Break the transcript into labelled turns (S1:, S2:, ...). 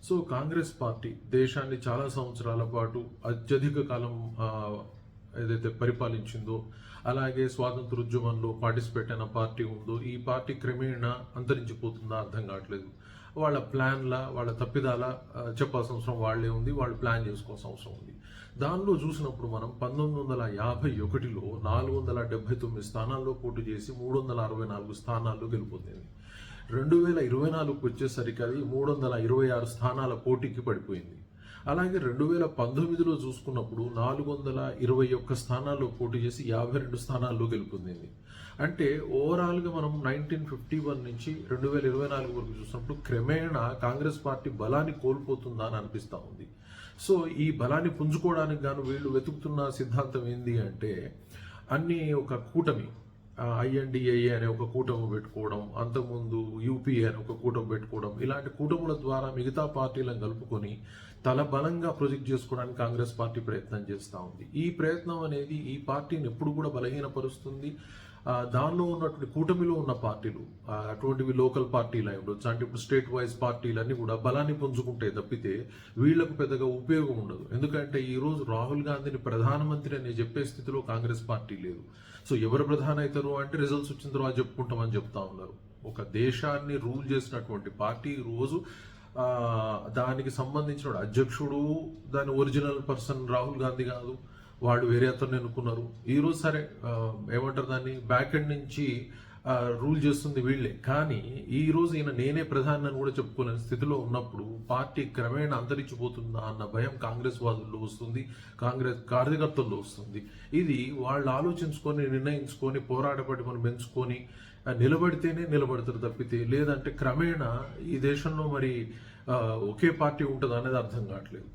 S1: So Congress party దేశాన్ని చాలా సంవత్సరాల పాటు అత్యధిక కాలం ఏదైతే పరిపాలించిందో, అలాగే స్వాతంత్రోద్యమంలో పార్టిసిపేట్ అయిన పార్టీ ఉందో, ఈ పార్టీ క్రమేణా అంతరించిపోతుందా అర్థం కావట్లేదు. వాళ్ళ ప్లాన్ల, వాళ్ళ తప్పిదాల చెప్పాల్సిన అవసరం వాళ్ళే ఉంది, వాళ్ళు ప్లాన్ చేసుకోవాల్సిన అవసరం ఉంది. దానిలో చూసినప్పుడు మనం 1951లో 479 స్థానాల్లో పోటీ చేసి 364 స్థానాల్లో గెలుపొందింది. 2024కు వచ్చేసరికి అది 326 స్థానాల పోటీకి పడిపోయింది. అలాగే 2019లో చూసుకున్నప్పుడు 421 స్థానాల్లో పోటీ చేసి 52 స్థానాల్లో గెలుపొందింది. అంటే ఓవరాల్గా మనం 1951 నుంచి 2024 వరకు చూసినప్పుడు క్రమేణా కాంగ్రెస్ పార్టీ బలాన్ని కోల్పోతుందా అని అనిపిస్తూ ఉంది. సో ఈ బలాన్ని పుంజుకోవడానికి గాను వీళ్ళు వెతుకుతున్న సిద్ధాంతం ఏంది అంటే, అన్ని ఒక కూటమి, INDA అనే ఒక కూటమి పెట్టుకోవడం, అంతకుముందు UPA అనే ఒక కూటమి పెట్టుకోవడం, ఇలాంటి కూటముల ద్వారా మిగతా పార్టీలను కలుపుకొని తల బలంగా ప్రొజెక్ట్ చేసుకోవడానికి కాంగ్రెస్ పార్టీ ప్రయత్నం చేస్తూ ఉంది. ఈ ప్రయత్నం అనేది ఈ పార్టీని ఎప్పుడు కూడా బలహీనపరుస్తుంది. దానిలో ఉన్నటువంటి కూటమిలో ఉన్న పార్టీలు అటువంటివి లోకల్ పార్టీలు అయి ఉండొచ్చు, అంటే ఇప్పుడు స్టేట్ వైజ్ పార్టీలన్నీ కూడా బలాన్ని పుంజుకుంటే తప్పితే వీళ్లకు పెద్దగా ఉపయోగం ఉండదు. ఎందుకంటే ఈ రోజు రాహుల్ గాంధీని ప్రధానమంత్రి అని చెప్పే స్థితిలో కాంగ్రెస్ పార్టీ లేదు. సో ఎవరు ప్రధాని అవుతారు అంటే రిజల్ట్స్ వచ్చిన తర్వాత చెప్పుకుంటామని చెప్తా ఉన్నారు. ఒక దేశాన్ని రూల్ చేసినటువంటి పార్టీ రోజు దానికి సంబంధించిన అధ్యక్షుడు, దాని ఒరిజినల్ పర్సన్ రాహుల్ గాంధీ కాదు, వాళ్ళు వేరే అతను ఎన్నుకున్నారు. ఈరోజు సరే ఏమంటారు దాన్ని, బ్యాక్ ఎండ్ నుంచి రూల్ చేస్తుంది వీళ్ళే. కానీ ఈ రోజు ఈయన నేనే ప్రధాని అని కూడా చెప్పుకోలేని స్థితిలో ఉన్నప్పుడు పార్టీ క్రమేణా అంతరించిపోతుందా అన్న భయం కాంగ్రెస్ వాదుల్లో వస్తుంది, కాంగ్రెస్ కార్యకర్తల్లో వస్తుంది. ఇది వాళ్ళు ఆలోచించుకొని, నిర్ణయించుకొని, పోరాటపడి మనం పెంచుకొని నిలబడితేనే నిలబడతారు తప్పితే, లేదంటే క్రమేణా ఈ దేశంలో మరి ఒకే పార్టీ ఉంటుంది అనేది అర్థం కావట్లేదు.